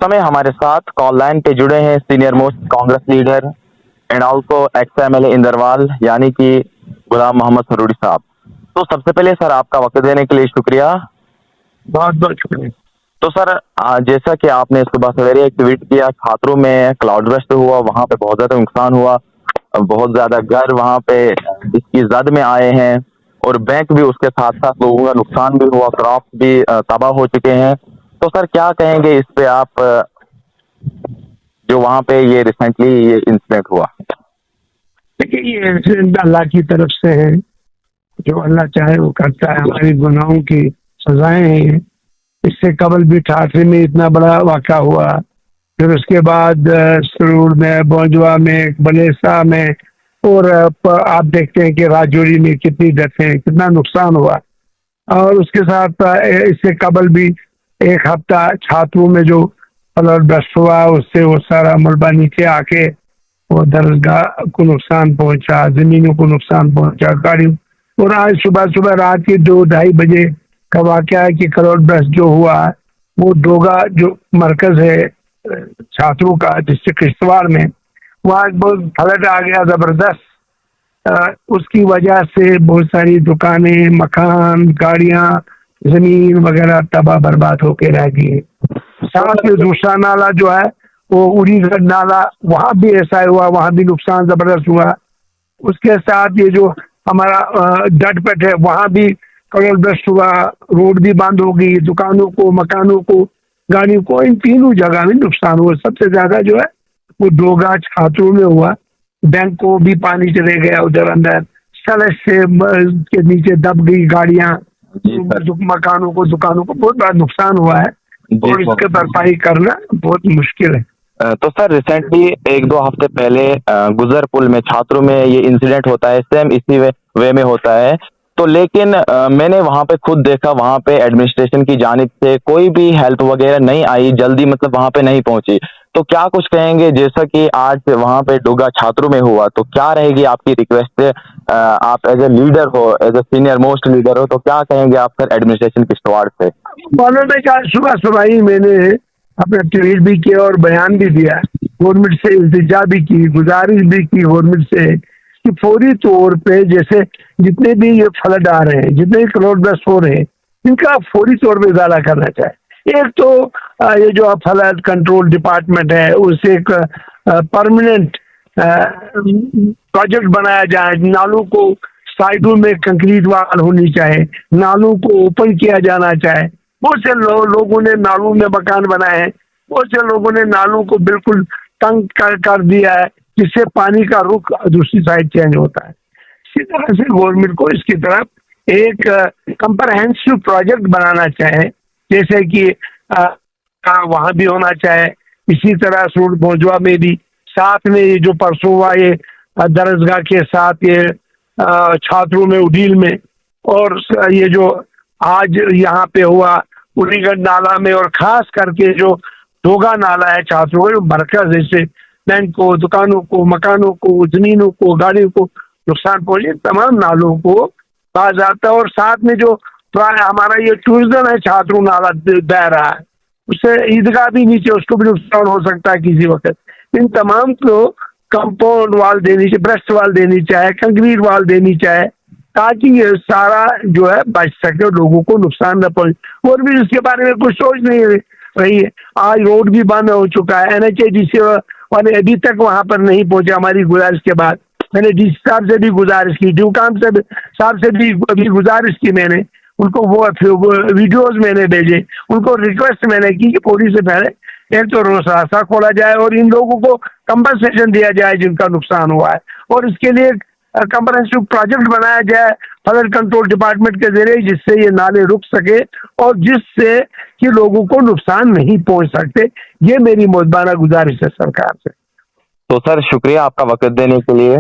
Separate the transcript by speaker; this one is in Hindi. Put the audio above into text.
Speaker 1: समय हमारे साथ कॉल लाइन पे जुड़े हैं senior most Congress leader and also ex MLA Inderwal यानी कि गुलाम मोहम्मद सरूरी साहब। तो सबसे पहले सर आपका वक्त देने के लिए शुक्रिया।
Speaker 2: बहुत बहुत शुक्रिया।
Speaker 1: तो सर जैसा कि आपने सुबह सवेरे एक ट्वीट किया, छात्रों में क्लाउड बर्स्ट हुआ, वहां पे बहुत ज्यादा नुकसान हुआ, बहुत ज्यादा घर वहां पे इसकी जद में आए हैं और बैंक भी उसके साथ साथ लोगों का नुकसान भी हुआ, क्रॉप भी तबाह हो चुके हैं। तो सर क्या कहेंगे इस पे आप, जो वहां पे ये रिसेंटली ये इंसिडेंट हुआ?
Speaker 2: देखिए, ये इंसिडेंट अल्लाह की तरफ से है, जो अल्लाह चाहे वो करता है। हमारी गुनाहों की सजाएं हैं। इससे कबल भी ठाठरी में इतना बड़ा वाक़ा हुआ, फिर उसके बाद सरूर में, बौंजवा में, बलेसा में, और आप देखते हैं कि राजौरी में कितनी डेथें, कितना नुकसान हुआ। और उसके साथ इससे कबल भी एक हफ्ता छात्रों में जो फ्लड बस्ट हुआ, उससे वो सारा मलबा नीचे आके वो दरगाह को नुकसान पहुंचा, जमीनों को नुकसान पहुंचा, गाड़ियों। और आज सुबह सुबह रात के 2-2:30 बजे का वाक़या है कि करोड़ बस्ट जो हुआ, वो डोगा जो मरकज है छात्रों का डिस्ट्रिक्ट किश्तवाड़ में, वहाँ बहुत फ्लड आ गया जबरदस्त। उसकी वजह से बहुत सारी दुकानें, मकान, गाड़ियां, जमीन वगैरह तबाह बर्बाद होके रह गई। साथ में दूसरा नाला जो है वो उड़ीगढ़ नाला, वहां भी ऐसा हुआ, वहां भी नुकसान जबरदस्त हुआ। उसके साथ ये जो हमारा डटपट है, वहां भी करोड़ बस्ट हुआ, रोड भी बंद हो गई, दुकानों को, मकानों को, गाड़ियों को, इन तीनों जगह में नुकसान हुआ। सबसे ज्यादा जो है वो डोगा छात्रों में हुआ। बैंक को भी पानी चले गया उधर अंदर, सड़क से के नीचे दब गई गाड़ियां, मकानों को, दुकानों को बहुत बड़ा नुकसान हुआ है और इसके भरपाई करना बहुत मुश्किल है।
Speaker 1: तो सर रिसेंटली 1-2 हफ्ते पहले गुजर पुल में छात्रों में ये इंसिडेंट होता है, सेम इसी वे में होता है। तो लेकिन मैंने वहां पे खुद देखा, वहां पे एडमिनिस्ट्रेशन की जानिब से कोई भी हेल्प वगैरह नहीं आई, जल्दी मतलब वहां पे नहीं पहुंची। तो क्या कुछ कहेंगे, जैसा कि आज वहां पे डोगा छात्रों में हुआ, तो क्या रहेगी आपकी रिक्वेस्ट? आप एज ए लीडर हो, as a senior most leader हो, तो क्या कहेंगे आप सर एडमिनिस्ट्रेशन किश्तवाड़ से?
Speaker 2: उन्होंने कहा सुबह सुबह ही मैंने अपना ट्वीट भी किया और बयान भी दिया, गवर्नमेंट से इल्तिजा भी की, गुजारिश भी की गवर्नमेंट से कि फौरी तौर पे जैसे जितने भी ये फ्लड आ रहे हैं, जितने क्लाउड बर्स्ट हो रहे हैं, इनका फौरी तौर पे इजाला करना चाहिए। एक तो ये जो फ्लड कंट्रोल डिपार्टमेंट है, उससे एक परमानेंट प्रोजेक्ट बनाया जाए। नालों को साइडों में कंक्रीट वाल होनी चाहिए, नालों को ओपन किया जाना चाहिए। बहुत से लोगों ने नालों में मकान बनाए हैं, बहुत से लोगों ने नालों को बिल्कुल तंग कर दिया है, जिससे पानी का रुख दूसरी साइड चेंज होता है। इसी तरह से गवर्नमेंट को इसकी तरफ एक कंप्रहेंसिव प्रोजेक्ट बनाना चाहे, जैसे कि वहां भी होना चाहे। इसी तरह सूरत भोजवा में भी, साथ में ये जो परसों हुआ ये दरसगाह के साथ ये छात्रों में उडील में, और ये जो आज यहाँ पे हुआ उड़ीगढ़ नाला में, और खास करके जो डोगा नाला है छात्रों का मरकज, जैसे बैंक को, दुकानों को, मकानों को, जमीनों को, गाड़ियों को नुकसान पहुंचे, तमाम नालों को बाज़ाब्ता। और साथ में जो हमारा ये टूरिज्म है, छात्रों नाला बह रहा है, उससे ईदगाह भी नीचे, उसको भी नुकसान हो सकता है किसी वक्त। इन तमाम को कंपाउंड वाल देनी चाहिए, ब्रेस्ट वाल देनी चाहिए, कंक्रीट वाल देनी चाहिए, ताकि ये सारा जो है बच सके, लोगों को नुकसान न पहुंचे। और भी इसके बारे में कुछ सोच नहीं रही है। आज रोड भी बंद हो चुका है, NHADC वाले अभी तक वहां पर नहीं पहुंचे। हमारी गुजारिश के बाद मैंने DC साहब से भी गुजारिश की, ड्यूकाम साहब से भी गुजारिश की, मैंने उनको वो वीडियोज मैंने भेजे, उनको रिक्वेस्ट मैंने की कि फौरी से पहले एक तो रोज रास्ता खोला जाए और इन लोगों को कंपनसेशन दिया जाए जिनका नुकसान हुआ है, और इसके लिए कंप्रहेंसिव प्रोजेक्ट बनाया जाए फ्लड कंट्रोल डिपार्टमेंट के जरिए, जिससे ये नाले रुक सके और जिससे कि लोगों को नुकसान नहीं पहुंच सकते। ये मेरी मुद्दाना गुजारिश है सरकार से।
Speaker 1: तो सर शुक्रिया आपका वक्त देने के लिए।